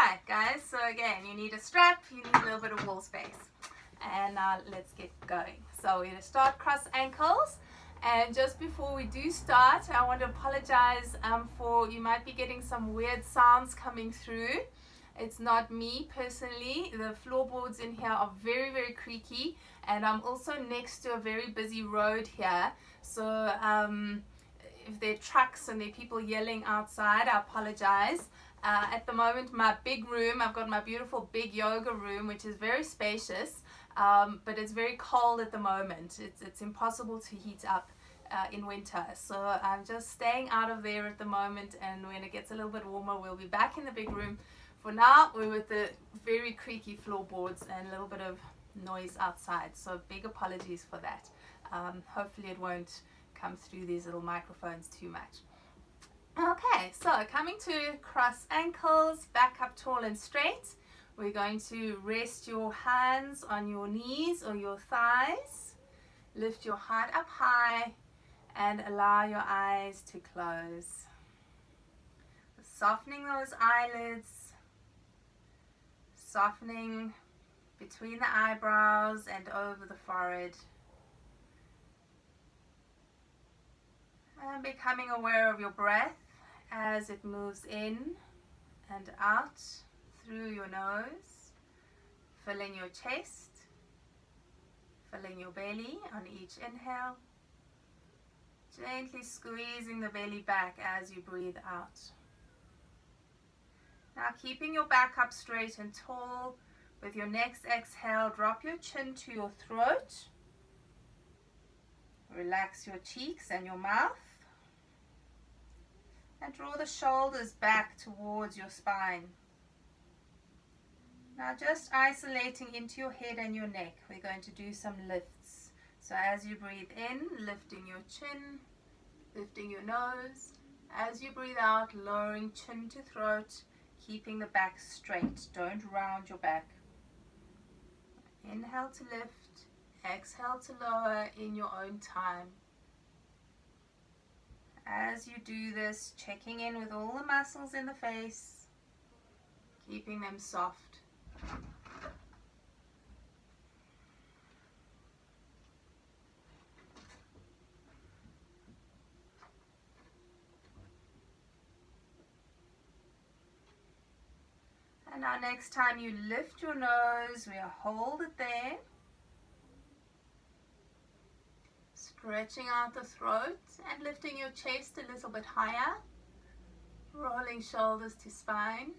Alright guys, so again, you need a strap, you need a little bit of wall space. And now let's get going. So we're going to start cross ankles. And just before we do start, I want to apologize for, you might be getting some weird sounds coming through. It's not me personally. The floorboards in here are very, very creaky. And I'm also next to a very busy road here. So if there are trucks and there are people yelling outside, I apologize. At the moment, my big room, I've got my beautiful big yoga room, which is very spacious, but it's very cold at the moment. It's impossible to heat up in winter. So I'm just staying out of there at the moment, and when it gets a little bit warmer, we'll be back in the big room. For now, we're with the very creaky floorboards and a little bit of noise outside. So big apologies for that. Hopefully it won't come through these little microphones too much. Okay, so coming to cross ankles, back up tall and straight. We're going to rest your hands on your knees or your thighs. Lift your heart up high and allow your eyes to close. Softening those eyelids, softening between the eyebrows and over the forehead. And becoming aware of your breath as it moves in and out through your nose, filling your chest, filling your belly on each inhale, gently squeezing the belly back as you breathe out. Now keeping your back up straight and tall, with your next exhale, drop your chin to your throat, relax your cheeks and your mouth, and draw the shoulders back towards your spine. Now just isolating into your head and your neck, we're going to do some lifts. So as you breathe in, lifting your chin, lifting your nose. As you breathe out, lowering chin to throat, keeping the back straight. Don't round your back. Inhale to lift, exhale to lower in your own time. As you do this, checking in with all the muscles in the face, keeping them soft. And now next time you lift your nose, we'll hold it there. Stretching out the throat and lifting your chest a little bit higher. Rolling shoulders to spine.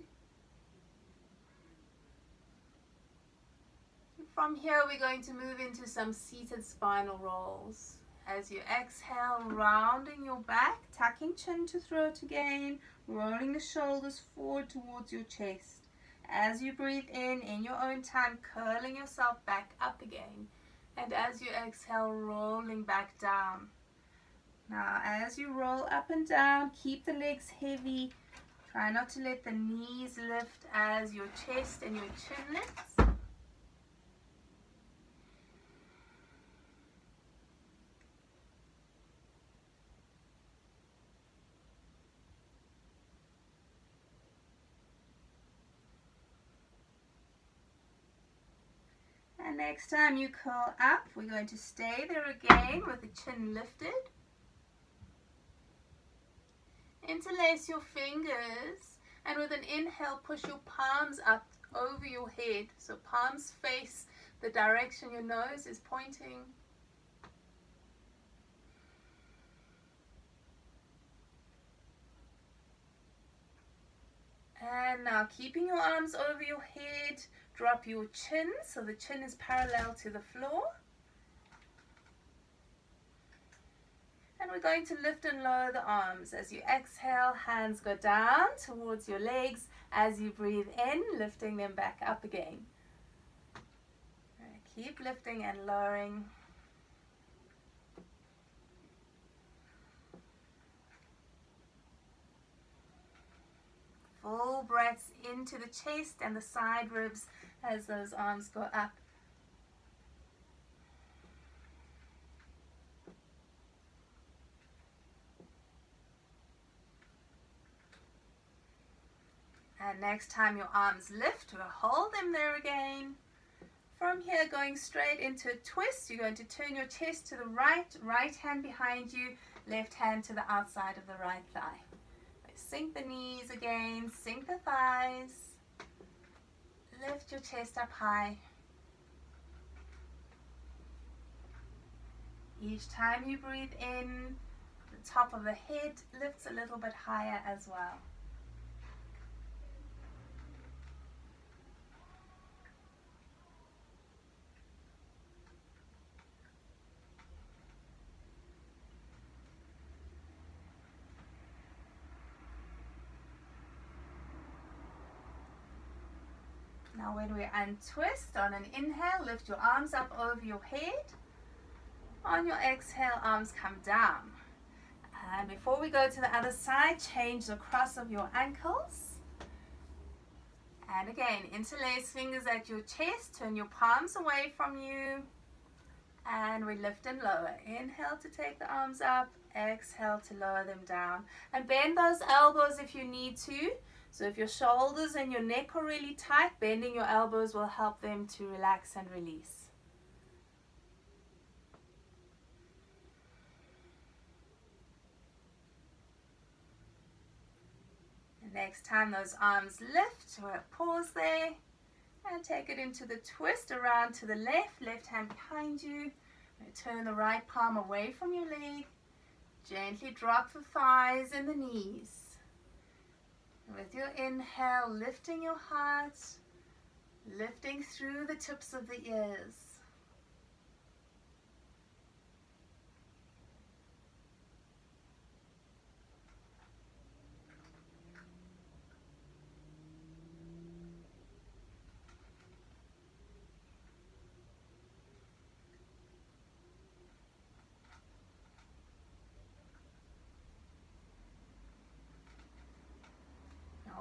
From here we're going to move into some seated spinal rolls. As you exhale, rounding your back, tucking chin to throat again, rolling the shoulders forward towards your chest. As you breathe in your own time, curling yourself back up again. And as you exhale, rolling back down. Now as you roll up and down, keep the legs heavy. Try not to let the knees lift as your chest and your chin lifts. And next time you curl up, we're going to stay there again with the chin lifted. Interlace your fingers, and with an inhale, push your palms up over your head. So palms face the direction your nose is pointing. And now keeping your arms over your head, drop your chin so the chin is parallel to the floor. And we're going to lift and lower the arms. As you exhale, hands go down towards your legs. As you breathe in, lifting them back up again. Keep lifting and lowering. Full breaths into the chest and the side ribs as those arms go up. And next time your arms lift, we'll hold them there again. From here, going straight into a twist, you're going to turn your chest to the right hand behind you, left hand to the outside of the right thigh. Sink the knees again, sink the thighs. Lift your chest up high. Each time you breathe in, the top of the head lifts a little bit higher as well. Now when we untwist, on an inhale, lift your arms up over your head. On your exhale, arms come down. And before we go to the other side, change the cross of your ankles. And again, interlace fingers at your chest, turn your palms away from you. And we lift and lower. Inhale to take the arms up, exhale to lower them down. And bend those elbows if you need to. So if your shoulders and your neck are really tight, bending your elbows will help them to relax and release. And next time those arms lift, we'll pause there and take it into the twist around to the left hand behind you. Turn the right palm away from your leg. Gently drop the thighs and the knees. With your inhale, lifting your heart, lifting through the tips of the ears.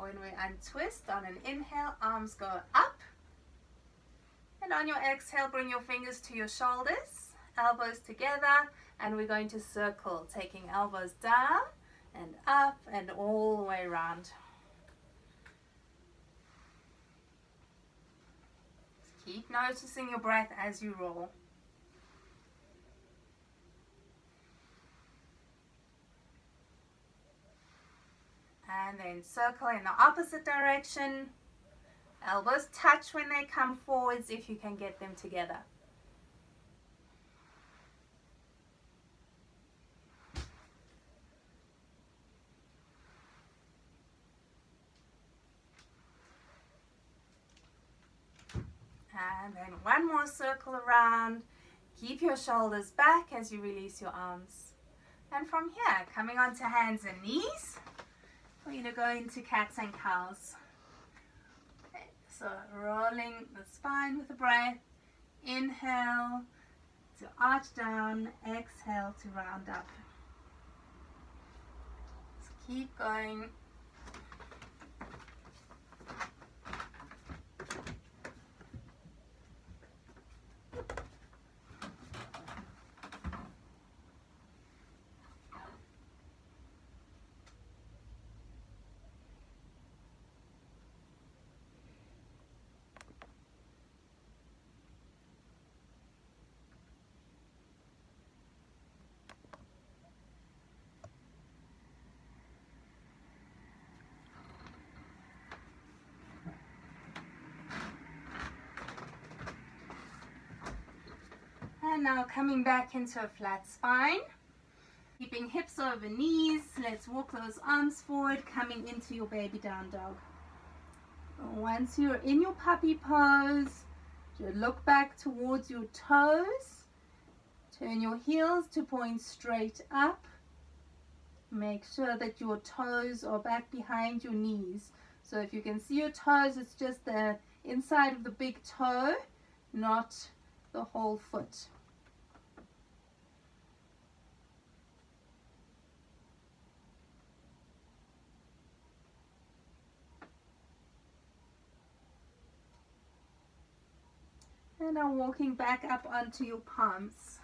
When we untwist, on an inhale, arms go up. And on your exhale, bring your fingers to your shoulders, elbows together, and we're going to circle, taking elbows down and up and all the way around. Keep noticing your breath as you roll. And then circle in the opposite direction. Elbows touch when they come forwards if you can get them together. And then one more circle around. Keep your shoulders back as you release your arms. And from here, coming onto hands and knees, we're going to go into cats and cows. Okay, so rolling the spine with the breath. Inhale to arch down, exhale to round up. Just keep going. And now coming back into a flat spine, keeping hips over knees. Let's walk those arms forward, coming into your baby down dog. Once you're in your puppy pose, look back towards your toes. Turn your heels to point straight up. Make sure that your toes are back behind your knees. So if you can see your toes, it's just the inside of the big toe, not the whole foot. And now walking back up onto your palms.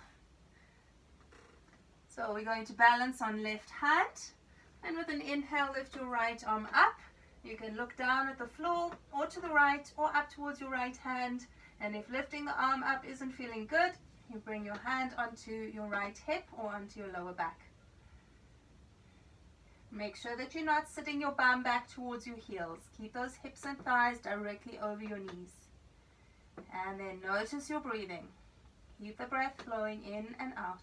So we're going to balance on left hand. And with an inhale, lift your right arm up You can look down at the floor or to the right or up towards your right hand. And if lifting the arm up isn't feeling good, you bring your hand onto your right hip or onto your lower back. Make sure that you're not sitting your bum back towards your heels. Keep those hips and thighs directly over your knees. And then notice your breathing. Keep the breath flowing in and out.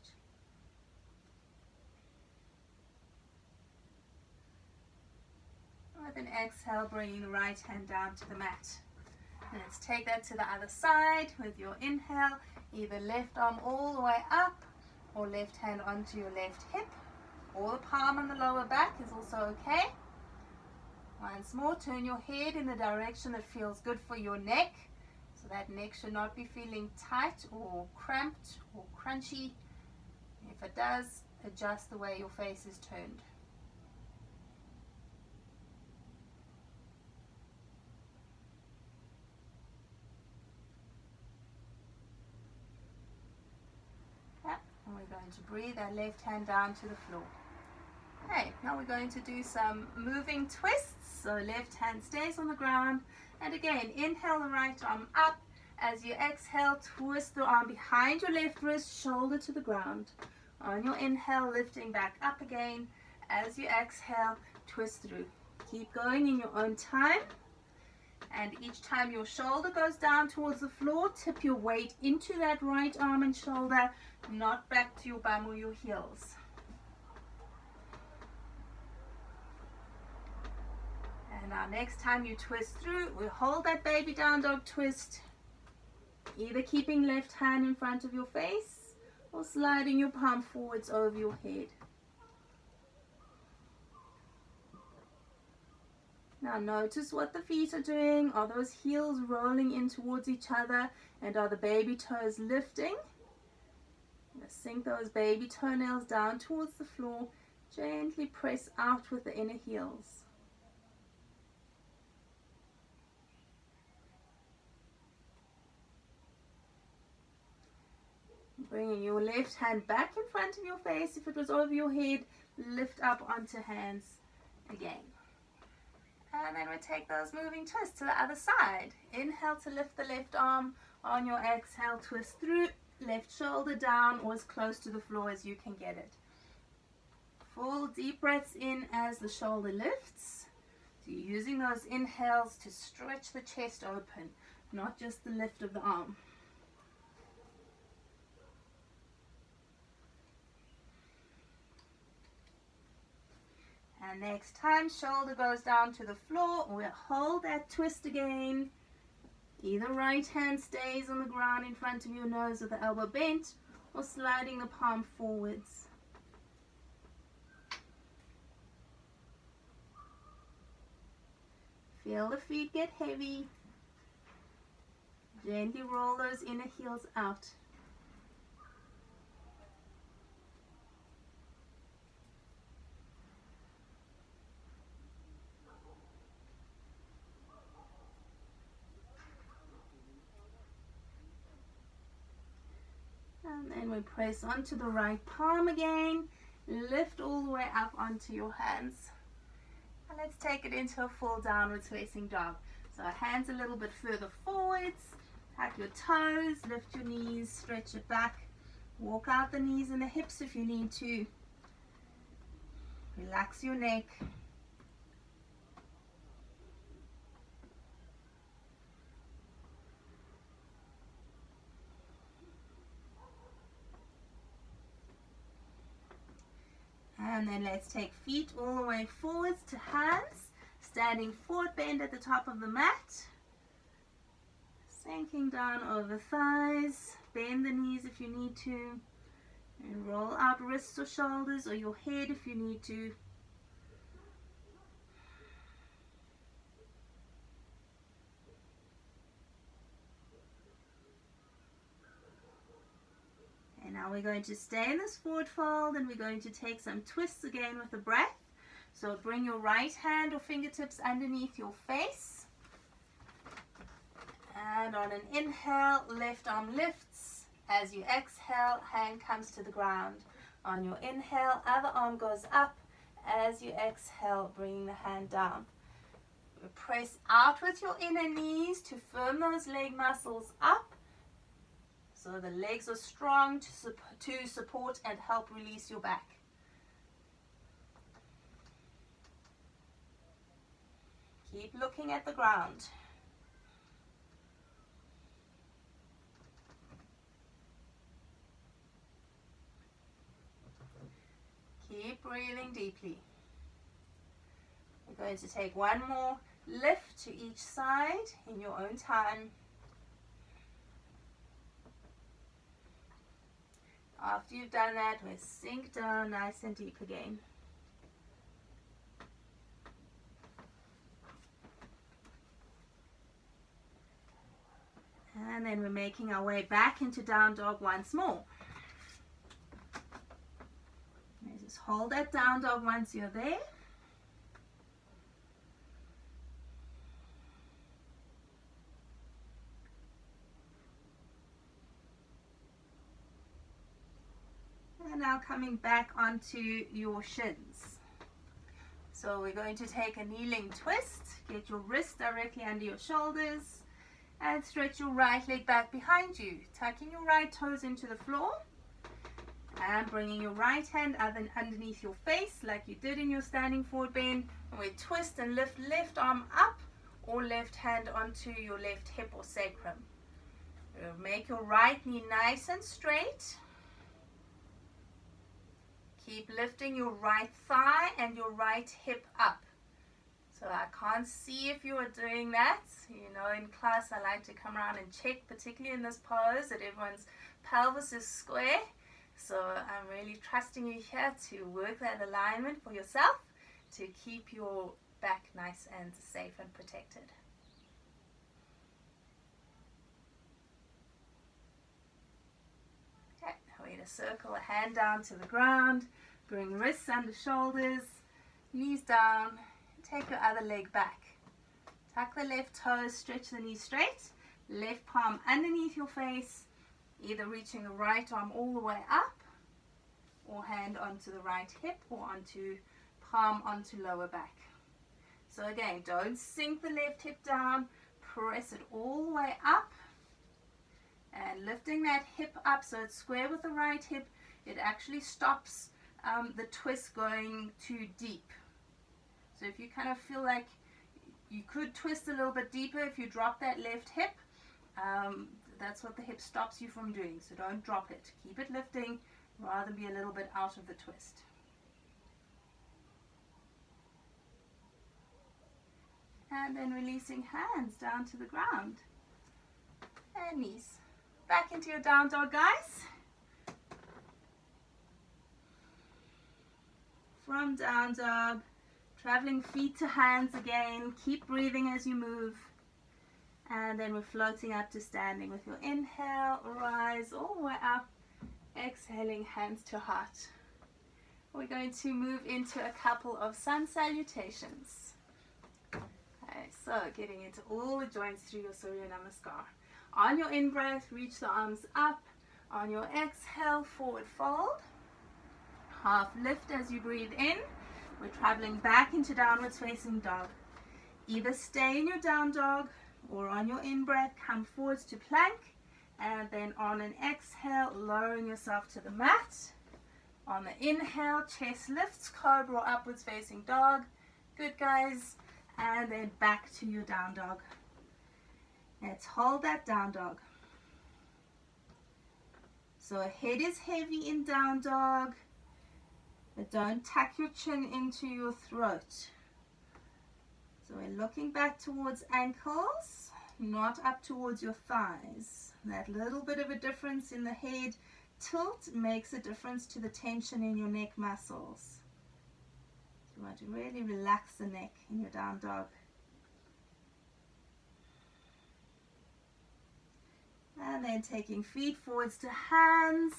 With an exhale, bringing the right hand down to the mat. Let's take that to the other side with your inhale. Either left arm all the way up or left hand onto your left hip. Or the palm on the lower back is also okay. Once more, turn your head in the direction that feels good for your neck. So that neck should not be feeling tight or cramped or crunchy. If it does, adjust the way your face is turned. And we're going to breathe our left hand down to the floor. Okay, now we're going to do some moving twists. So left hand stays on the ground. And again, inhale the right arm up. As you exhale, twist the arm behind your left wrist, shoulder to the ground. On your inhale, lifting back up again. As you exhale, twist through. Keep going in your own time. And each time your shoulder goes down towards the floor, tip your weight into that right arm and shoulder, not back to your bum or your heels. And now next time you twist through, we hold that baby down dog twist, either keeping left hand in front of your face or sliding your palm forwards over your head. Now notice what the feet are doing. Are those heels rolling in towards each other, and are the baby toes lifting? Sink those baby toenails down towards the floor. Gently press out with the inner heels. Bringing your left hand back in front of your face. If it was over your head, lift up onto hands again. And then we take those moving twists to the other side. Inhale to lift the left arm. On your exhale, twist through. Left shoulder down or as close to the floor as you can get it. Full deep breaths in as the shoulder lifts. So you're using those inhales to stretch the chest open, not just the lift of the arm. And next time, shoulder goes down to the floor. We'll hold that twist again. Either right hand stays on the ground in front of your nose with the elbow bent, or sliding the palm forwards. Feel the feet get heavy. Gently roll those inner heels out. And then we press onto the right palm again. Lift all the way up onto your hands. And let's take it into a full downwards facing dog. So hands a little bit further forwards. Tuck your toes, lift your knees, stretch it back. Walk out the knees and the hips if you need to. Relax your neck. And then let's take feet all the way forwards to hands, standing forward bend at the top of the mat, sinking down over thighs, bend the knees if you need to, and roll out wrists or shoulders or your head if you need to. Now we're going to stay in this forward fold, and we're going to take some twists again with the breath. So bring your right hand or fingertips underneath your face. And on an inhale, left arm lifts. As you exhale, hand comes to the ground. On your inhale, other arm goes up. As you exhale, bringing the hand down. Press out with your inner knees to firm those leg muscles up so the legs are strong to support and help release your back. Keep looking at the ground. Keep breathing deeply. We're going to take one more lift to each side in your own time. After you've done that, we'll sink down nice and deep again. And then we're making our way back into down dog once more. Just hold that down dog once you're there. And now coming back onto your shins. So we're going to take a kneeling twist. Get your wrist directly under your shoulders and stretch your right leg back behind you. Tucking your right toes into the floor and bringing your right hand underneath your face like you did in your standing forward bend. And we twist and lift left arm up or left hand onto your left hip or sacrum. Make your right knee nice and straight. Keep lifting your right thigh and your right hip up. So I can't see if you are doing that. You know, in class I like to come around and check, particularly in this pose, that everyone's pelvis is square. So I'm really trusting you here to work that alignment for yourself to keep your back nice and safe and protected. Okay, way to circle a hand down to the ground, bring wrists under shoulders, knees down, take your other leg back. Tuck the left toes, stretch the knee straight, left palm underneath your face, either reaching the right arm all the way up or hand onto the right hip or onto palm onto lower back. So again, don't sink the left hip down, press it all the way up and lifting that hip up so it's square with the right hip. It actually stops the twist going too deep. So if you kind of feel like you could twist a little bit deeper if you drop that left hip, that's what the hip stops you from doing. So don't drop it. Keep it lifting, rather be a little bit out of the twist. And then releasing hands down to the ground. And knees. Back into your down dog, guys. From down dog, traveling feet to hands again. Keep breathing as you move. And then we're floating up to standing with your inhale, rise all the way up. Exhaling, hands to heart. We're going to move into a couple of sun salutations. Okay, so getting into all the joints through your Surya Namaskar. On your in-breath, reach the arms up. On your exhale, forward fold. Half lift as you breathe in. We're traveling back into downwards facing dog. Either stay in your down dog or on your in-breath, come forwards to plank. And then on an exhale, lowering yourself to the mat. On the inhale, chest lifts, cobra or upwards facing dog. Good, guys. And then back to your down dog. Let's hold that down dog. So head is heavy in down dog, but don't tuck your chin into your throat. So we're looking back towards ankles, not up towards your thighs. That little bit of a difference in the head tilt makes a difference to the tension in your neck muscles. So you want to really relax the neck in your down dog. And then taking feet forwards to hands.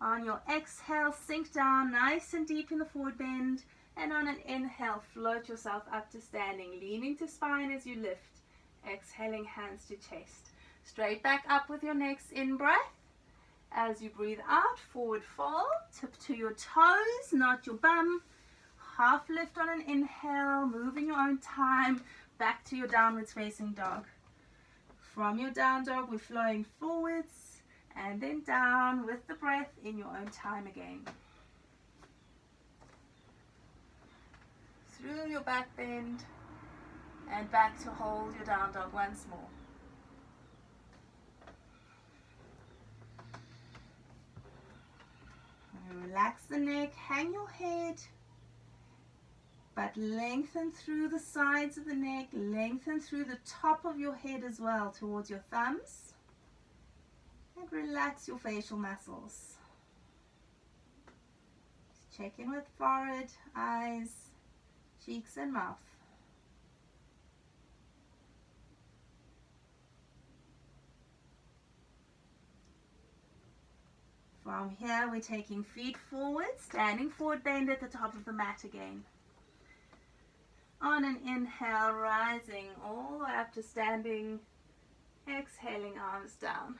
On your exhale, sink down nice and deep in the forward bend. And on an inhale, float yourself up to standing, leaning to spine as you lift. Exhaling, hands to chest. Straight back up with your next in-breath. As you breathe out, forward fold. Tip to your toes, not your bum. Half lift on an inhale, move in your own time. back to your downwards facing dog. From your down dog, we're flowing forwards and then down with the breath in your own time again. Through your back bend and back to hold your down dog once more. Relax the neck, hang your head, but lengthen through the sides of the neck, lengthen through the top of your head as well towards your thumbs, and relax your facial muscles. Just check in with forehead, eyes, cheeks and mouth. From here, we're taking feet forward, standing forward bend at the top of the mat again. On an inhale, rising all the way up to standing, exhaling, arms down.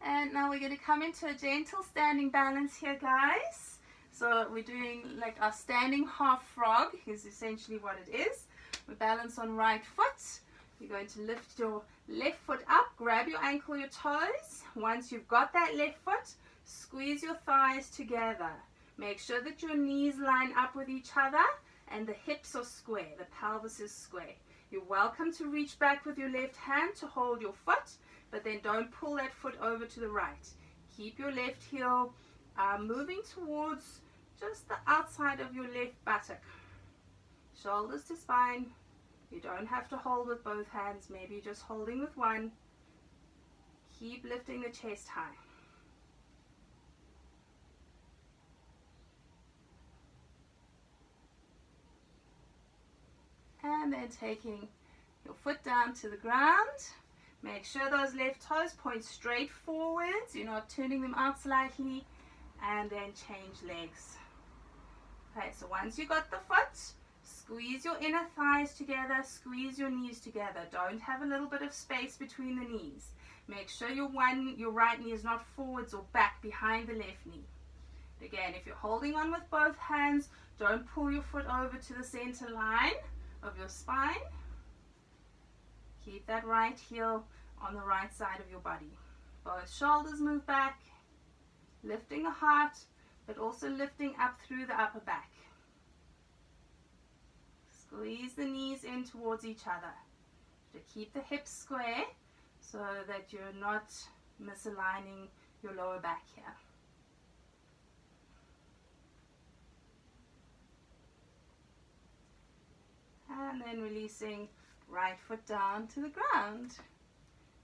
And now we're going to come into a gentle standing balance here, guys. So we're doing like our standing half frog is essentially what it is. We balance on right foot. You're going to lift your left foot up, grab your ankle, your toes. Once you've got that left foot, squeeze your thighs together. Make sure that your knees line up with each other and the hips are square, the pelvis is square. You're welcome to reach back with your left hand to hold your foot, but then don't pull that foot over to the right. Keep your left heel moving towards just the outside of your left buttock. Shoulders to spine. You don't have to hold with both hands, maybe just holding with one. Keep lifting the chest high. And then taking your foot down to the ground. Make sure those left toes point straight forwards. You're not turning them out slightly. And then change legs. Okay, so once you got the foot, squeeze your inner thighs together, squeeze your knees together. Don't have a little bit of space between the knees. Make sure your right knee is not forwards or back behind the left knee. Again, if you're holding on with both hands, don't pull your foot over to the center line of your spine. Keep that right heel on the right side of your body. Both shoulders move back, lifting the heart, but also lifting up through the upper back. Squeeze the knees in towards each other to keep the hips square so that you're not misaligning your lower back here. And then releasing right foot down to the ground.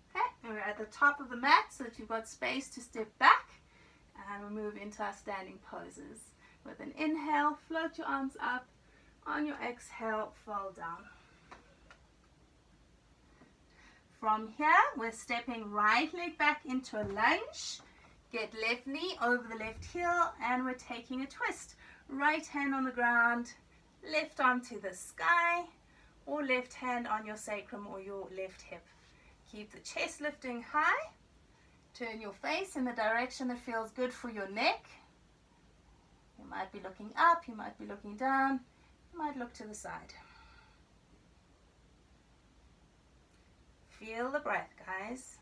Okay, and we're at the top of the mat so that you've got space to step back. And we'll move into our standing poses. With an inhale, float your arms up. On your exhale, fold down. From here, we're stepping right leg back into a lunge. Get left knee over the left heel, and we're taking a twist. Right hand on the ground, left arm to the sky, or left hand on your sacrum or your left hip. Keep the chest lifting high. Turn your face in the direction that feels good for your neck. You might be looking up, you might be looking down, you might look to the side. Feel the breath, guys.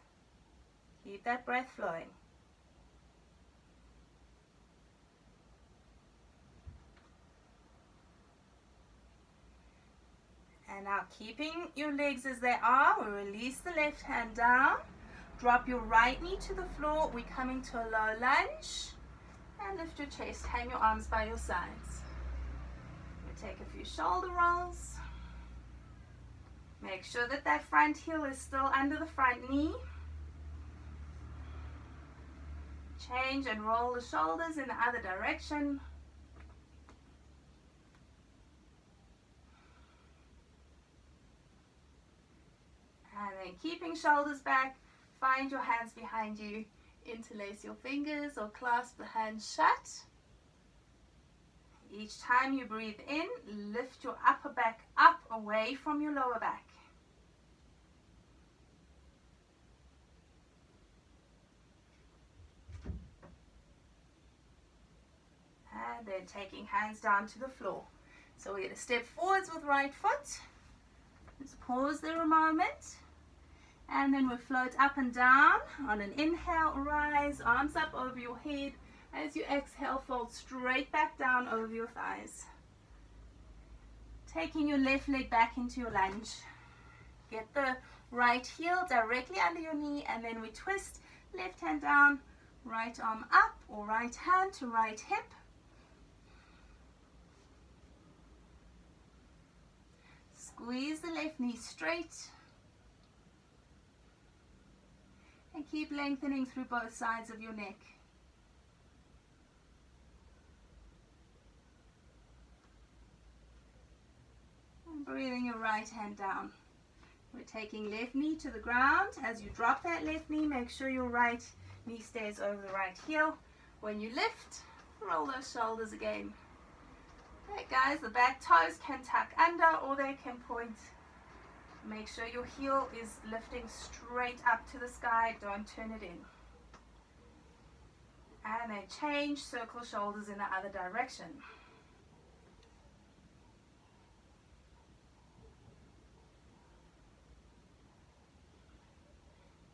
Keep that breath flowing. And now keeping your legs as they are, we release the left hand down. Drop your right knee to the floor. We're coming to a low lunge. And lift your chest. Hang your arms by your sides. We take a few shoulder rolls. Make sure that that front heel is still under the front knee. Change and roll the shoulders in the other direction. And then keeping shoulders back, find your hands behind you, interlace your fingers or clasp the hands shut. Each time you breathe in, lift your upper back up away from your lower back. And then taking hands down to the floor. So we're going to step forwards with right foot, Just pause there a moment. And then we float up and down. On an inhale, rise, arms up over your head. As you exhale, fold straight back down over your thighs. Taking your left leg back into your lunge. Get the right heel directly under your knee, and then we twist, left hand down, right arm up, or right hand to right hip. Squeeze the left knee straight. And keep lengthening through both sides of your neck. And breathing your right hand down. We're taking left knee to the ground. As you drop that left knee, make sure your right knee stays over the right heel. When you lift, roll those shoulders again. Okay, guys, the back toes can tuck under or they can point. Make sure your heel is lifting straight up to the sky. Don't turn it in. And then change, circle shoulders in the other direction.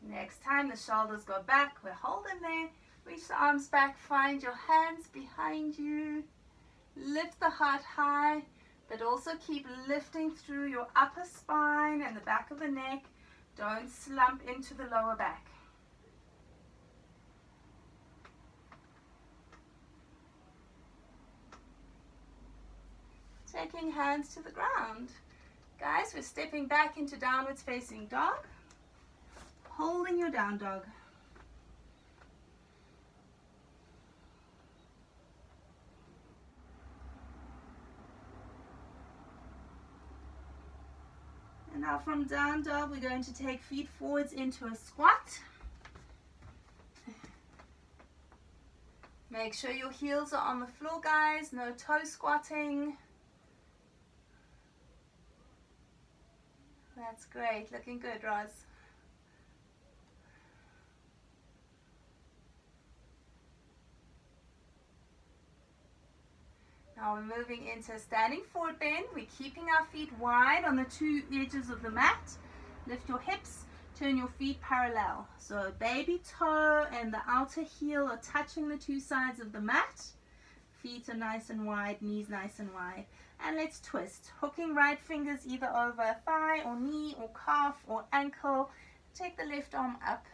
Next time the shoulders go back, we hold them there. Reach the arms back, find your hands behind you. Lift the heart high, but also keep lifting through your upper spine and the back of the neck. Don't slump into the lower back. Taking hands to the ground. Guys, we're stepping back into downwards facing dog. Holding your down dog. And now from down dog, we're going to take feet forwards into a squat. Make sure your heels are on the floor, guys. No toe squatting. That's great. Looking good, Roz. Now we're moving into a standing forward bend. We're keeping our feet wide on the two edges of the mat. Lift your hips, turn your feet parallel. So baby toe and the outer heel are touching the two sides of the mat. Feet are nice and wide, knees nice and wide. And let's twist. Hooking right fingers either over thigh or knee or calf or ankle. Take the left arm up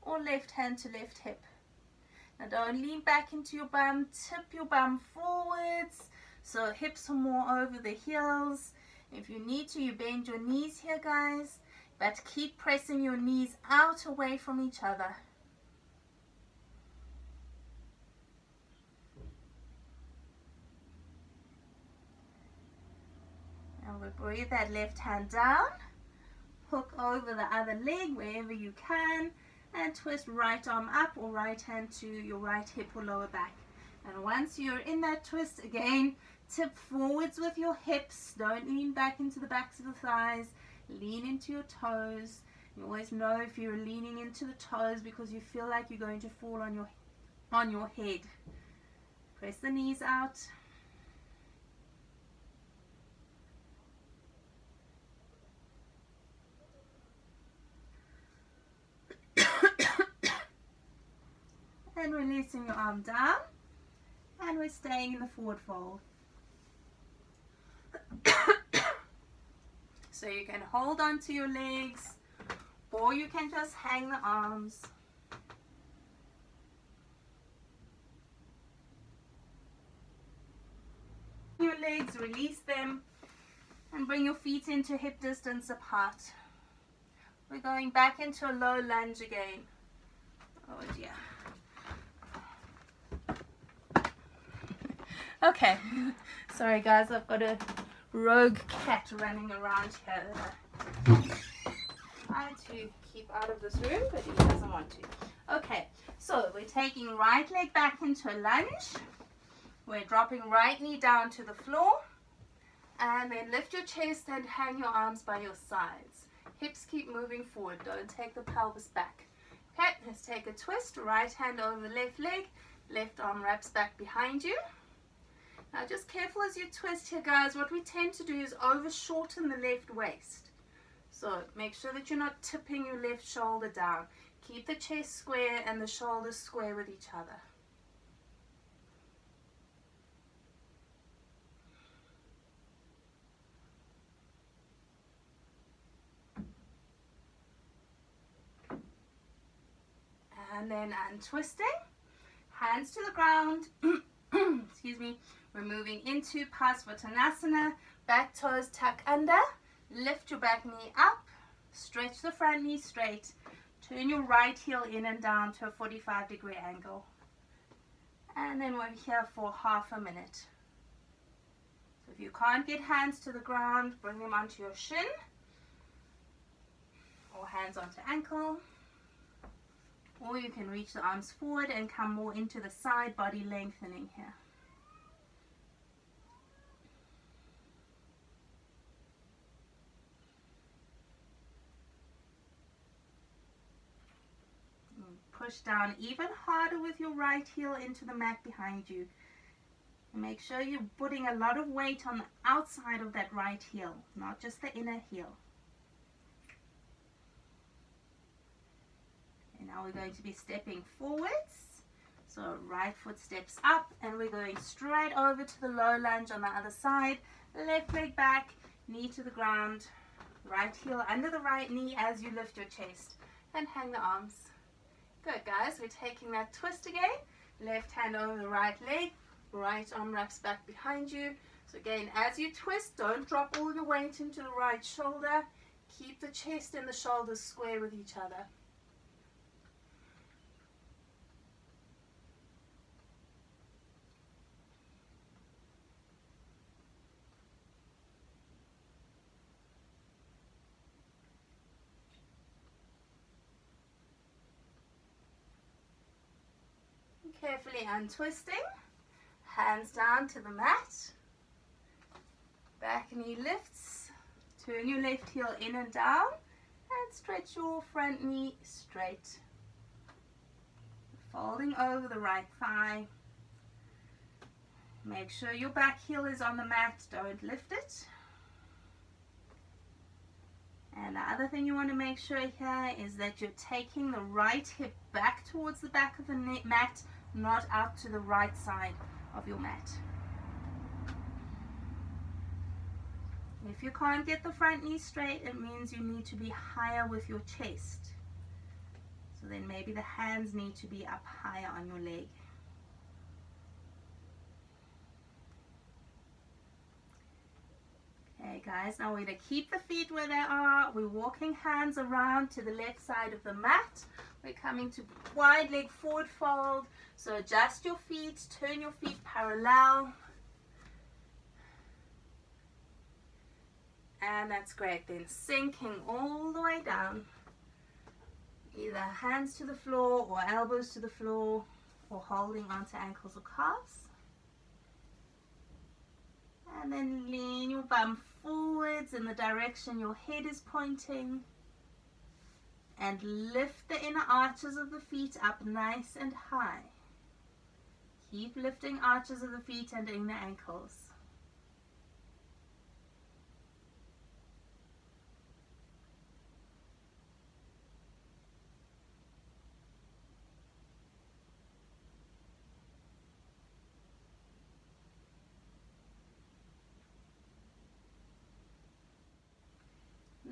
or left hand to left hip. Now don't lean back into your bum, tip your bum forwards so hips are more over the heels. If you need to, you bend your knees here, guys, but keep pressing your knees out away from each other. Now we breathe that left hand down, hook over the other leg wherever you can, and twist right arm up or right hand to your right hip or lower back. And once you're in that twist, again, tip forwards with your hips. Don't lean back into the backs of the thighs. Lean into your toes. You always know if you're leaning into the toes because you feel like you're going to fall on your head. Press the knees out. And releasing your arm down, and we're staying in the forward fold. So you can hold on to your legs, or you can just hang the arms. Your legs, release them, and bring your feet into hip distance apart. We're going back into a low lunge again. Oh dear. Okay, sorry guys, I've got a rogue cat running around here. Try to keep out of this room, but he doesn't want to. Okay, so we're taking right leg back into a lunge. We're dropping right knee down to the floor. And then lift your chest and hang your arms by your sides. Hips keep moving forward, don't take the pelvis back. Okay, let's take a twist, right hand over the left leg, left arm wraps back behind you. Now just careful as you twist here, guys. What we tend to do is over shorten the left waist. So make sure that you're not tipping your left shoulder down. Keep the chest square and the shoulders square with each other. And then untwisting, hands to the ground. Excuse me. We're moving into Parsvottanasana. Back toes tuck under. Lift your back knee up. Stretch the front knee straight. Turn your right heel in and down to a 45-degree angle. And then we're here for half a minute. So if you can't get hands to the ground, bring them onto your shin or hands onto ankle. Or you can reach the arms forward and come more into the side body lengthening here. Push down even harder with your right heel into the mat behind you. And make sure you're putting a lot of weight on the outside of that right heel, not just the inner heel. And now we're going to be stepping forwards. So right foot steps up and we're going straight over to the low lunge on the other side. Left leg back, knee to the ground, right heel under the right knee as you lift your chest and hang the arms. Good, guys. We're taking that twist again. Left hand over the right leg. Right arm wraps back behind you. So again, as you twist, don't drop all your weight into the right shoulder. Keep the chest and the shoulders square with each other. Carefully untwisting, hands down to the mat, back knee lifts, turn your left heel in and down and stretch your front knee straight. Folding over the right thigh. Make sure your back heel is on the mat, don't lift it. And the other thing you want to make sure here is that you're taking the right hip back towards the back of the mat, not out to the right side of your mat. If you can't get the front knee straight, it means you need to be higher with your chest. So then maybe the hands need to be up higher on your leg. Okay guys, now we're going to keep the feet where they are. We're walking hands around to the left side of the mat. We're coming to wide leg forward fold. So adjust your feet, turn your feet parallel. And that's great. Then sinking all the way down. Either hands to the floor or elbows to the floor or holding onto ankles or calves. And then lean your bum forwards in the direction your head is pointing. And lift the inner arches of the feet up nice and high. Keep lifting arches of the feet and inner ankles.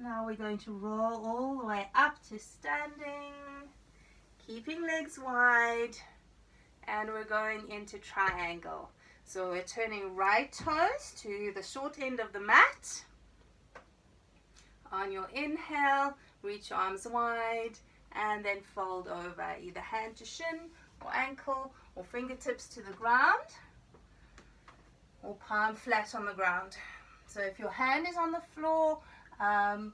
Now we're going to roll all the way up to standing, keeping legs wide, and we're going into triangle. So we're turning right toes to the short end of the mat. On your inhale, reach your arms wide and then fold over, either hand to shin or ankle or fingertips to the ground or palm flat on the ground. So if your hand is on the floor,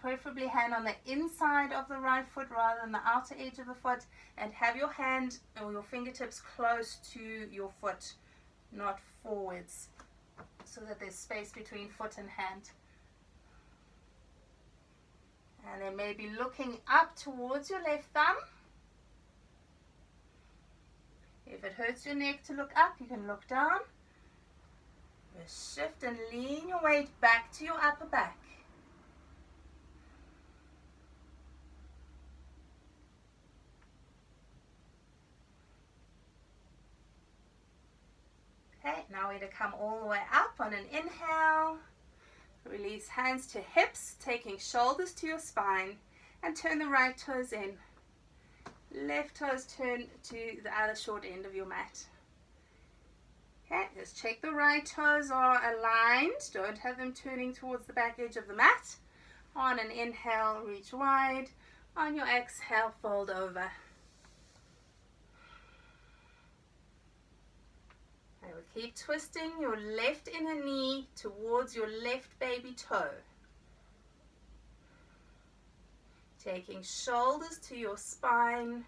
preferably hand on the inside of the right foot rather than the outer edge of the foot, and have your hand or your fingertips close to your foot, not forwards, so that there's space between foot and hand. And then maybe looking up towards your left thumb. If it hurts your neck to look up, you can look down. Just shift and lean your weight back to your upper back. Okay, now we're going to come all the way up on an inhale. Release hands to hips, taking shoulders to your spine, and turn the right toes in. Left toes turn to the other short end of your mat. Okay, just check the right toes are aligned. Don't have them turning towards the back edge of the mat. On an inhale, reach wide. On your exhale, fold over. And we'll keep twisting your left inner knee towards your left baby toe. Taking shoulders to your spine.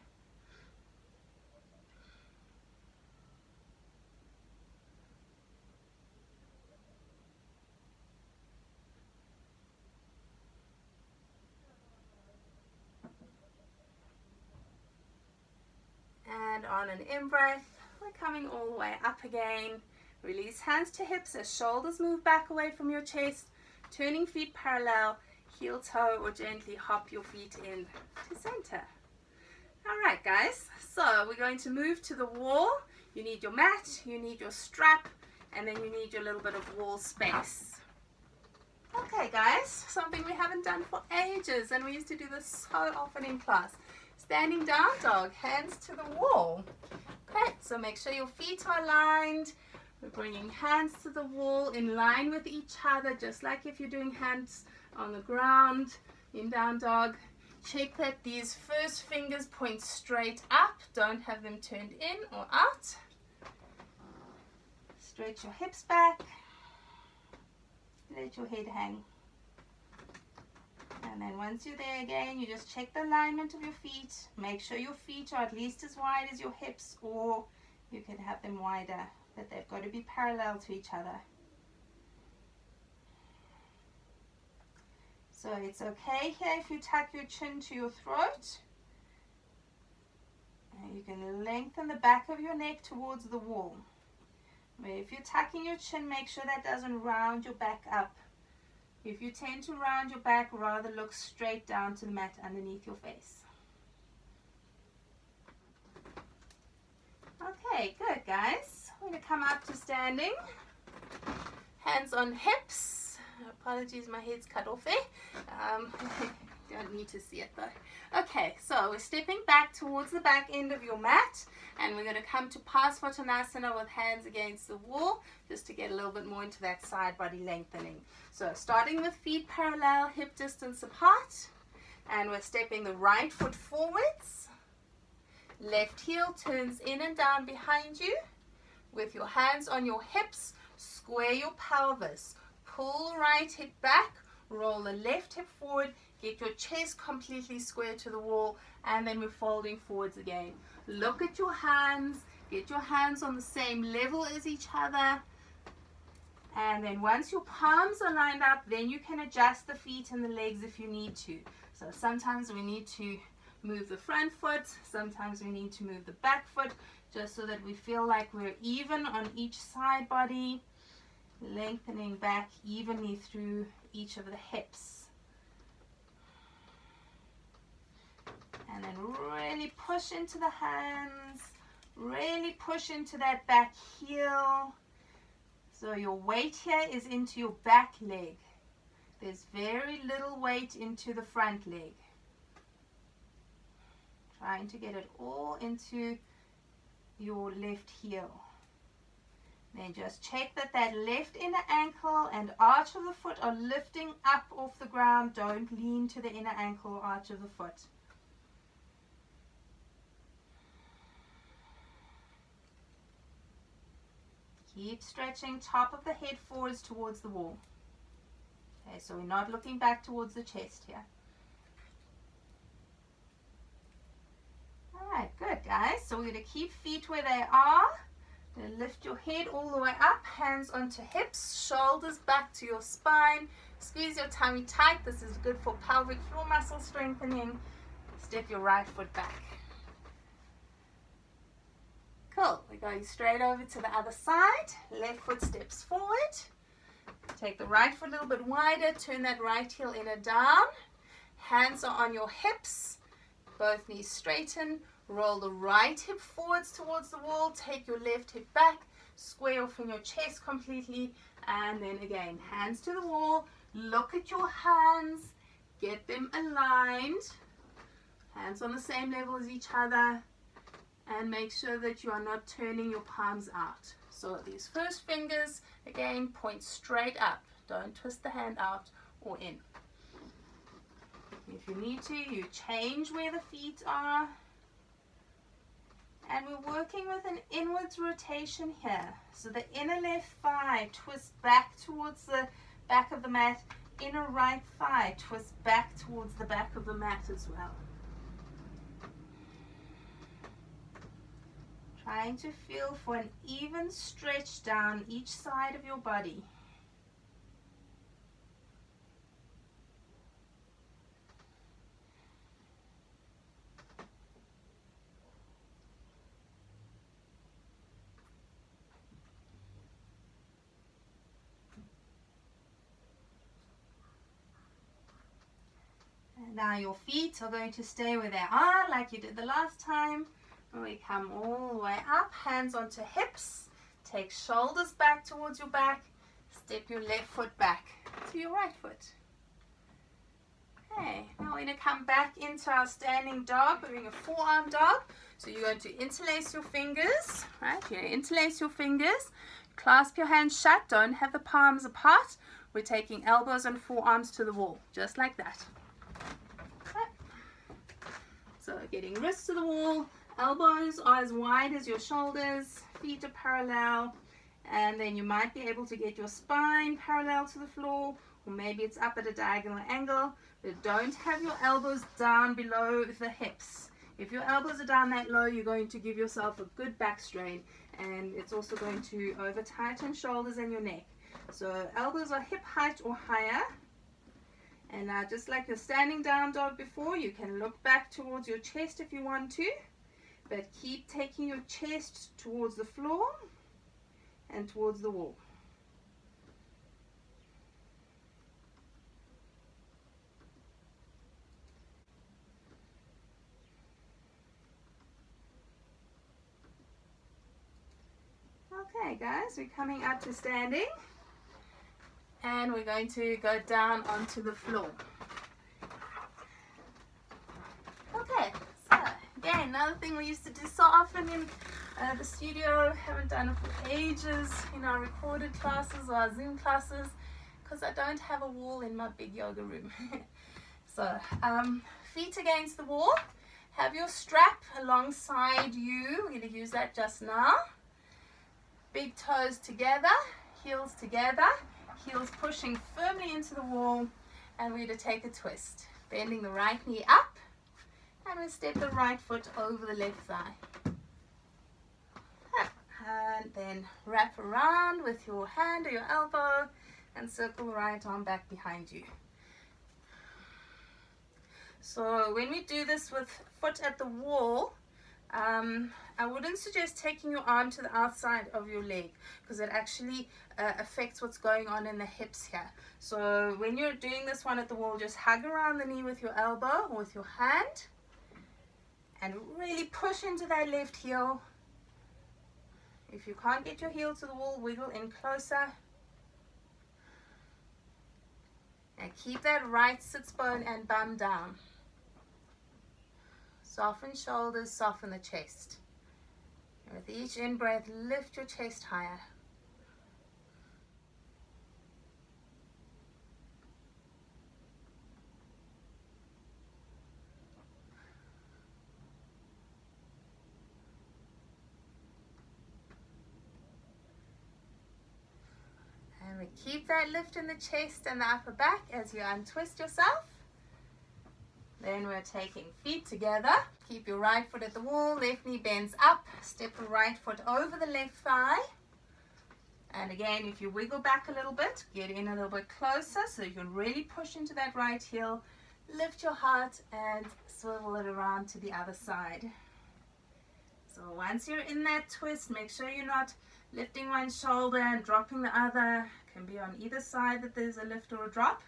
And on an in-breath, we're coming all the way up again. Release hands to hips as shoulders move back away from your chest, turning feet parallel, heel toe, or gently hop your feet in to center. All right, guys, so we're going to move to the wall. You need your mat, you need your strap, and then you need your little bit of wall space. Okay, guys, something we haven't done for ages, and we used to do this so often in class. Standing down dog, hands to the wall. Okay, so make sure your feet are aligned. We're bringing hands to the wall in line with each other, just like if you're doing hands on the ground in down dog. Check that these first fingers point straight up. Don't have them turned in or out. Stretch your hips back. Let your head hang. And then once you're there again, you just check the alignment of your feet. Make sure your feet are at least as wide as your hips, or you can have them wider, but they've got to be parallel to each other. So it's okay here if you tuck your chin to your throat. And you can lengthen the back of your neck towards the wall. But if you're tucking your chin, make sure that doesn't round your back up. If you tend to round your back, rather look straight down to the mat underneath your face. Okay, good guys. We're going to come up to standing. Hands on hips. Apologies, my head's cut off there. Don't need to see it though. Okay, so we're stepping back towards the back end of your mat, and we're going to come to Parsvottanasana with hands against the wall, just to get a little bit more into that side body lengthening. So starting with feet parallel, hip distance apart, and we're stepping the right foot forwards. Left heel turns in and down behind you. With your hands on your hips, square your pelvis. Pull the right hip back, roll the left hip forward, get your chest completely square to the wall, and then we're folding forwards again. Look at your hands, get your hands on the same level as each other, and then once your palms are lined up, then you can adjust the feet and the legs if you need to. So sometimes we need to move the front foot, sometimes we need to move the back foot, just so that we feel like we're even on each side body, lengthening back evenly through each of the hips. And then really push into the hands, really push into that back heel. So your weight here is into your back leg. There's very little weight into the front leg. Trying to get it all into your left heel. Then just check that that left inner ankle and arch of the foot are lifting up off the ground. Don't lean to the inner ankle or arch of the foot. Keep stretching top of the head forwards towards the wall. Okay, so we're not looking back towards the chest here. Alright, good guys. So we're going to keep feet where they are. Lift your head all the way up, hands onto hips, shoulders back to your spine. Squeeze your tummy tight. This is good for pelvic floor muscle strengthening. Step your right foot back. Cool. We're going straight over to the other side. Left foot steps forward. Take the right foot a little bit wider. Turn that right heel in and down. Hands are on your hips. Both knees straighten. Roll the right hip forwards towards the wall. Take your left hip back. Square off in your chest completely. And then again, hands to the wall. Look at your hands. Get them aligned. Hands on the same level as each other. And make sure that you are not turning your palms out. So these first fingers, again, point straight up. Don't twist the hand out or in. If you need to, you change where the feet are. And we're working with an inwards rotation here. So the inner left thigh twists back towards the back of the mat. Inner right thigh twists back towards the back of the mat as well. Trying to feel for an even stretch down each side of your body. And now your feet are going to stay where they are like you did the last time. And we come all the way up, hands onto hips. Take shoulders back towards your back. Step your left foot back to your right foot. Okay, now we're going to come back into our standing dog. We're doing a forearm dog. So you're going to interlace your fingers, right? You're going to interlace your fingers. Clasp your hands shut. Don't have the palms apart. We're taking elbows and forearms to the wall, just like that. Okay. So getting wrists to the wall. Elbows are as wide as your shoulders, feet are parallel, and then you might be able to get your spine parallel to the floor, or maybe it's up at a diagonal angle, but don't have your elbows down below the hips. If your elbows are down that low, you're going to give yourself a good back strain, and it's also going to over tighten shoulders and your neck. So elbows are hip height or higher. And now just like your standing down dog before, you can look back towards your chest if you want to. But keep taking your chest towards the floor and towards the wall. Okay guys, we're coming up to standing. And we're going to go down onto the floor. Okay, so again, another thing we used to do so often in the studio, haven't done it for ages in our recorded classes or our Zoom classes, because I don't have a wall in my big yoga room. So feet against the wall, have your strap alongside you. We're going to use that just now. Big toes together, heels together, heels pushing firmly into the wall, and we're going to take a twist, bending the right knee up. And we step the right foot over the left thigh. And then wrap around with your hand or your elbow and circle the right arm back behind you. So when we do this with foot at the wall, I wouldn't suggest taking your arm to the outside of your leg, because it actually affects what's going on in the hips here. So when you're doing this one at the wall, just hug around the knee with your elbow or with your hand. And really push into that left heel. If you can't get your heel to the wall, wiggle in closer. And keep that right sits bone and bum down. Soften shoulders, soften the chest. And with each in-breath, lift your chest higher. And we keep that lift in the chest and the upper back as you untwist yourself. Then we're taking feet together. Keep your right foot at the wall, left knee bends up. Step the right foot over the left thigh. And again, if you wiggle back a little bit, get in a little bit closer so you can really push into that right heel. Lift your heart and swivel it around to the other side. So once you're in that twist, make sure you're not lifting one shoulder and dropping the other. It can be on either side that there's a lift or a drop.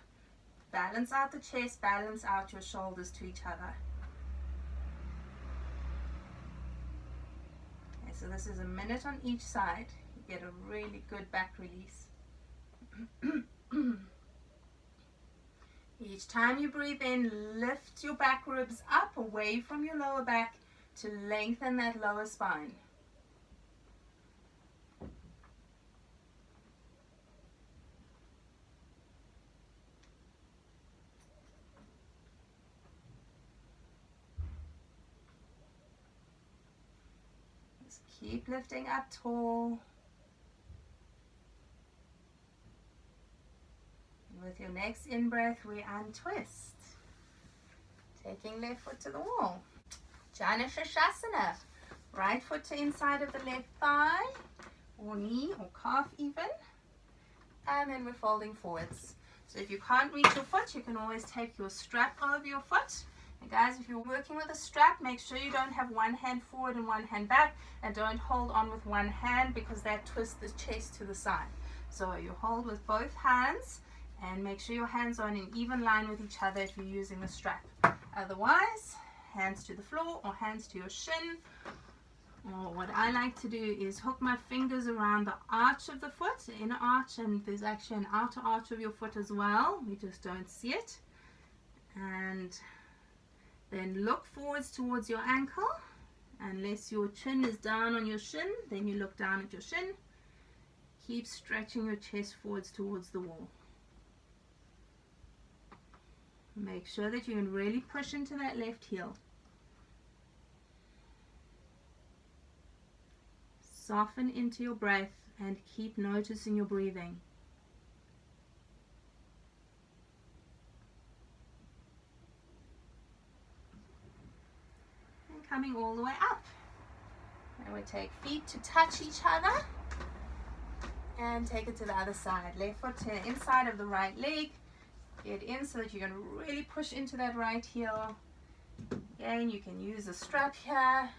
Balance out the chest, balance out your shoulders to each other. Okay, so this is a minute on each side. You get a really good back release. Each time you breathe in, lift your back ribs up away from your lower back to lengthen that lower spine. Just keep lifting up tall. With your next in-breath, we untwist. Taking left foot to the wall. Jana Shasana. Right foot to inside of the left thigh, or knee, or calf even. And then we're folding forwards. So if you can't reach your foot, you can always take your strap over your foot. And guys, if you're working with a strap, make sure you don't have one hand forward and one hand back. And don't hold on with one hand because that twists the chest to the side. So you hold with both hands. And make sure your hands are in an even line with each other if you're using the strap. Otherwise, hands to the floor or hands to your shin. Or what I like to do is hook my fingers around the arch of the foot, the inner arch, and there's actually an outer arch of your foot as well. We just don't see it. And then look forwards towards your ankle. Unless your chin is down on your shin, then you look down at your shin. Keep stretching your chest forwards towards the wall. Make sure that you can really push into that left heel. Soften into your breath and keep noticing your breathing. And coming all the way up. And we take feet to touch each other. And take it to the other side. Left foot to the inside of the right leg. Get in so that you can really push into that right heel. Again, you can use a strap here,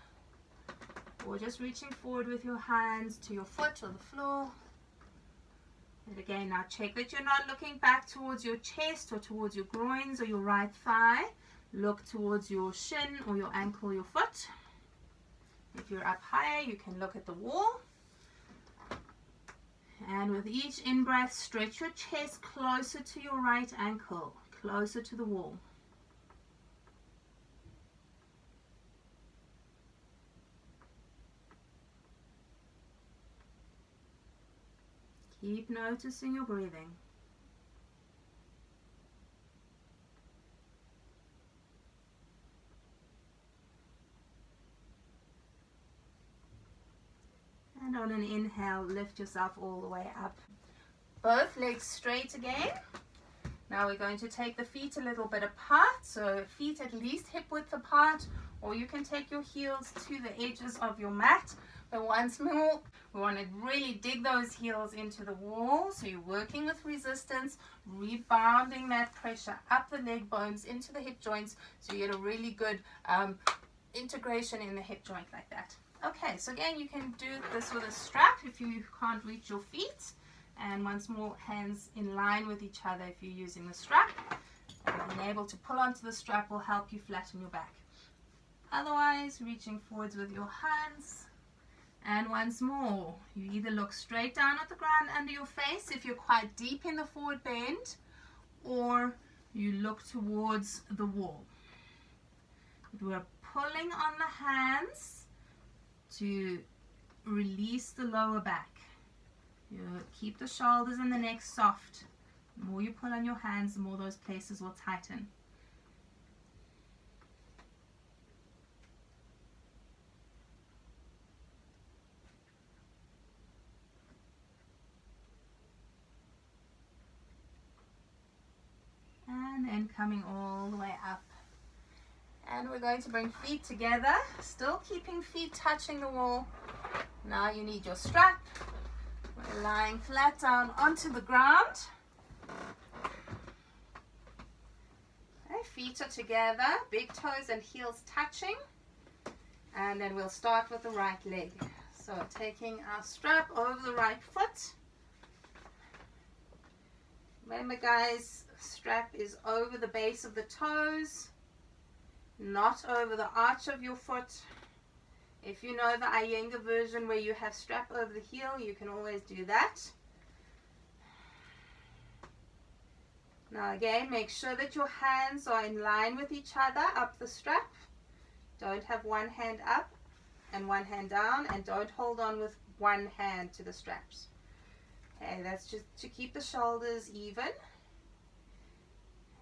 or just reaching forward with your hands to your foot or the floor. And again, now check that you're not looking back towards your chest or towards your groins or your right thigh. Look towards your shin or your ankle or your foot. If you're up higher, you can look at the wall. And with each in-breath, stretch your chest closer to your right ankle, closer to the wall. Keep noticing your breathing. And on an inhale, lift yourself all the way up. Both legs straight again. Now we're going to take the feet a little bit apart. So feet at least hip width apart, or you can take your heels to the edges of your mat. But once more, we want to really dig those heels into the wall. So you're working with resistance, rebounding that pressure up the leg bones into the hip joints. So you get a really good integration in the hip joint like that. Okay, so again, you can do this with a strap if you can't reach your feet. And once more, hands in line with each other if you're using the strap. And being able to pull onto the strap will help you flatten your back. Otherwise, reaching forwards with your hands. And once more, you either look straight down at the ground under your face if you're quite deep in the forward bend, or you look towards the wall. We're pulling on the hands to release the lower back. You keep the shoulders and the neck soft. The more you pull on your hands, the more those places will tighten. And then coming all the way up. And we're going to bring feet together, still keeping feet touching the wall. Now you need your strap. We're lying flat down onto the ground. Okay, feet are together, big toes and heels touching. And then we'll start with the right leg. So taking our strap over the right foot. Remember guys, strap is over the base of the toes, not over the arch of your foot. If you know the Iyengar version where you have strap over the heel, you can always do that. Now again, make sure that your hands are in line with each other up the strap. Don't have one hand up and one hand down, and don't hold on with one hand to the straps. Okay, that's just to keep the shoulders even.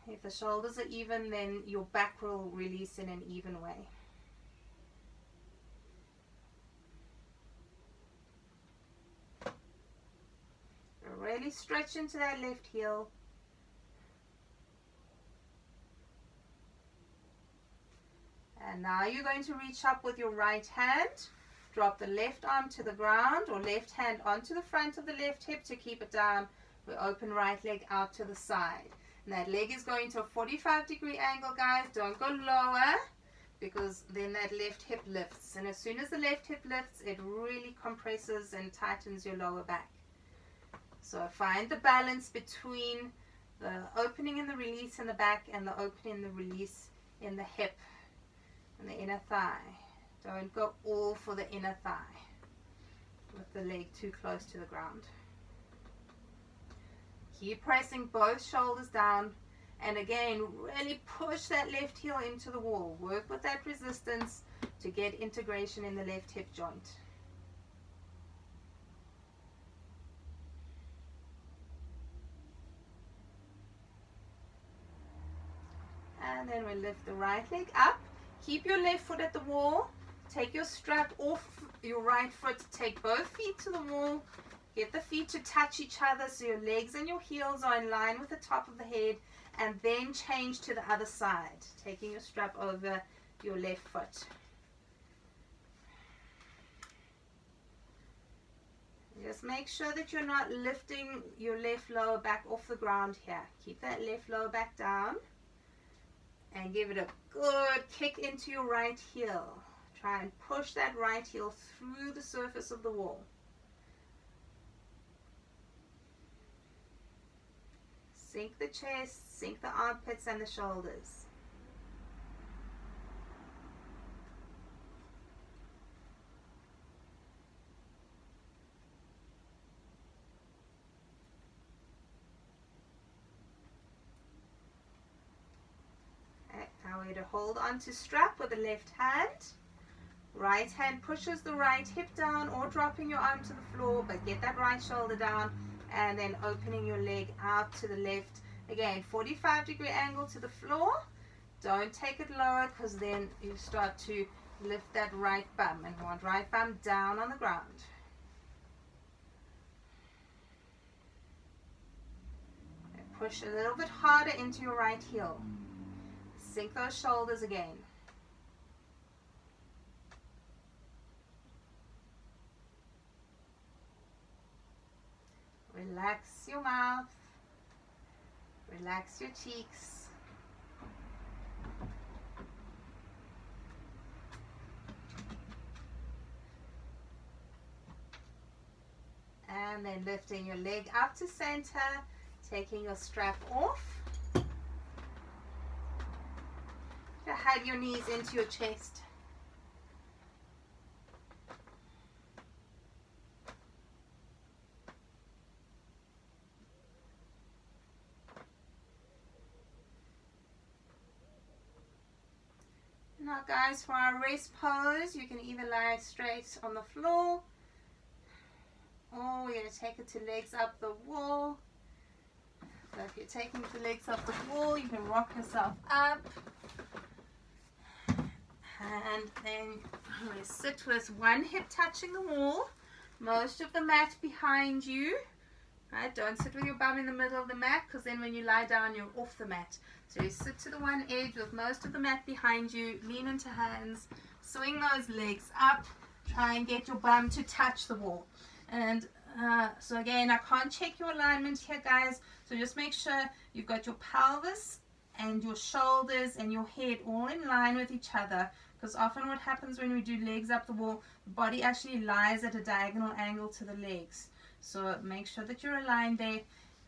If the shoulders are even, then your back will release in an even way. Really stretch into that left heel. And now you're going to reach up with your right hand. Drop the left arm to the ground, or left hand onto the front of the left hip to keep it down. We open right leg out to the side. And that leg is going to a 45-degree angle, guys. Don't go lower, because then that left hip lifts. And as soon as the left hip lifts, it really compresses and tightens your lower back. So find the balance between the opening and the release in the back and the opening and the release in the hip and the inner thigh. Don't go all for the inner thigh with the leg too close to the ground. Keep pressing both shoulders down, and again, really push that left heel into the wall. Work with that resistance to get integration in the left hip joint. And then we lift the right leg up. Keep your left foot at the wall. Take your strap off your right foot. Take both feet to the wall. Get the feet to touch each other so your legs and your heels are in line with the top of the head. And then change to the other side, taking your strap over your left foot. Just make sure that you're not lifting your left lower back off the ground here. Keep that left lower back down. And give it a good kick into your right heel. Try and push that right heel through the surface of the wall. Sink the chest, sink the armpits and the shoulders. Now we're to hold on to strap with the left hand. Right hand pushes the right hip down or dropping your arm to the floor, but get that right shoulder down and then opening your leg out to the left. Again, 45-degree angle to the floor. Don't take it lower, because then you start to lift that right bum, and you want right bum down on the ground. And push a little bit harder into your right heel. Sink those shoulders again. Relax your mouth. Relax your cheeks. And then lifting your leg up to center, taking your strap off. Hug your knees into your chest. Now guys, for our rest pose, you can either lie straight on the floor, or we're going to take it to legs up the wall. So if you're taking the legs up the wall, you can rock yourself up. And then we sit with one hip touching the wall, most of the mat behind you. Right? Don't sit with your bum in the middle of the mat, because then when you lie down, you're off the mat. So you sit to the one edge with most of the mat behind you, lean into hands, swing those legs up, try and get your bum to touch the wall. And so again, I can't check your alignment here, guys, so just make sure you've got your pelvis and your shoulders and your head all in line with each other, because often what happens when we do legs up the wall, the body actually lies at a diagonal angle to the legs. So make sure that you're aligned there,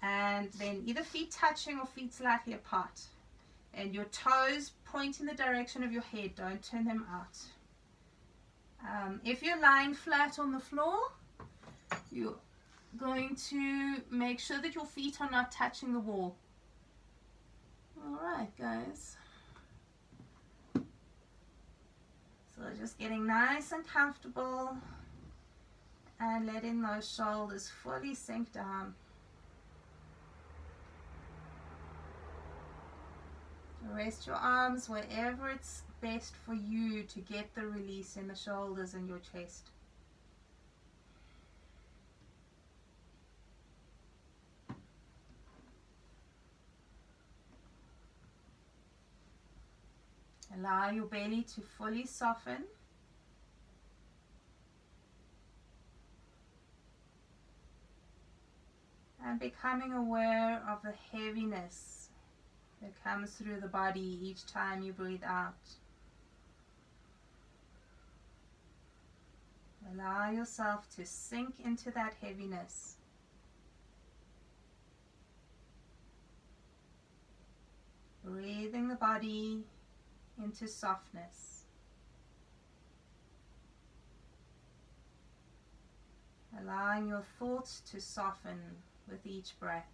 and then either feet touching or feet slightly apart, and your toes point in the direction of your head, don't turn them out. If you're lying flat on the floor, you're going to make sure that your feet are not touching the wall. Alright guys, so just getting nice and comfortable and letting those shoulders fully sink down. Rest your arms wherever it's best for you to get the release in the shoulders and your chest. Allow your belly to fully soften. And becoming aware of the heaviness that comes through the body each time you breathe out. Allow yourself to sink into that heaviness. Breathing the body into softness. Allowing your thoughts to soften with each breath.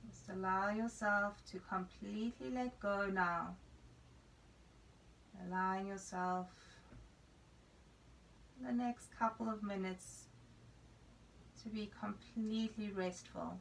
Just allow yourself to completely let go now. Allowing yourself the next couple of minutes to be completely restful.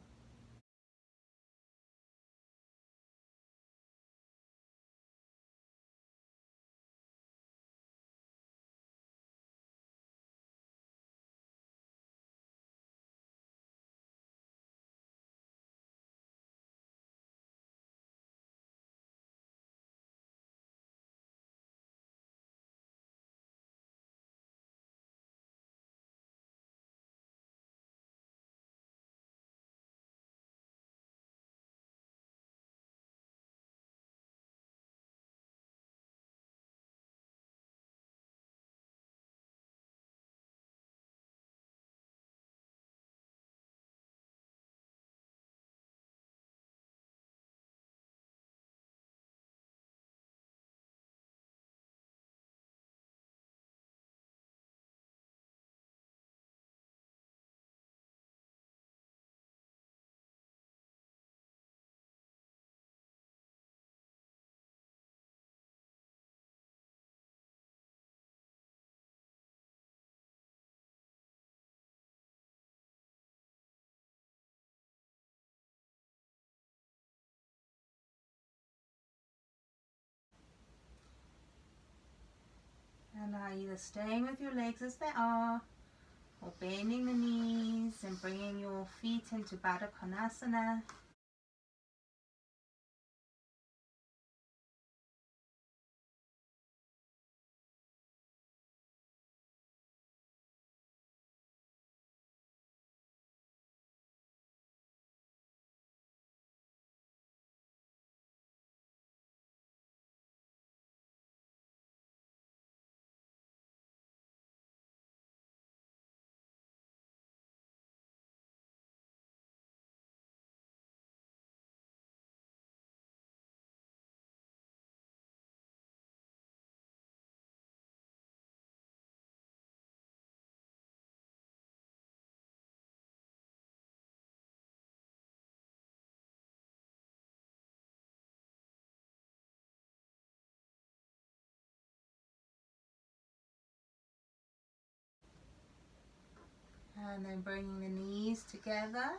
And now either staying with your legs as they are, or bending the knees and bringing your feet into Botha Konasana. And then bringing the knees together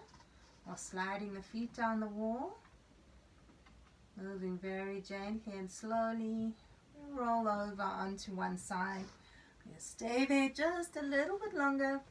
or sliding the feet down the wall. Moving very gently and slowly. Roll over onto one side. You stay there just a little bit longer.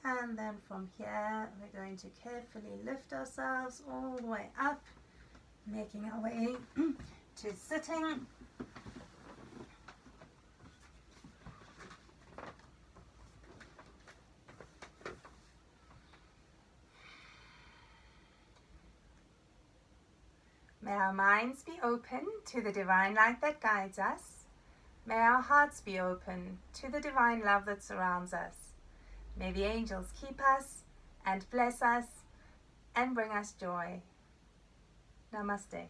And then from here, we're going to carefully lift ourselves all the way up, making our way to sitting. May our minds be open to the divine light that guides us. May our hearts be open to the divine love that surrounds us. May the angels keep us and bless us and bring us joy. Namaste.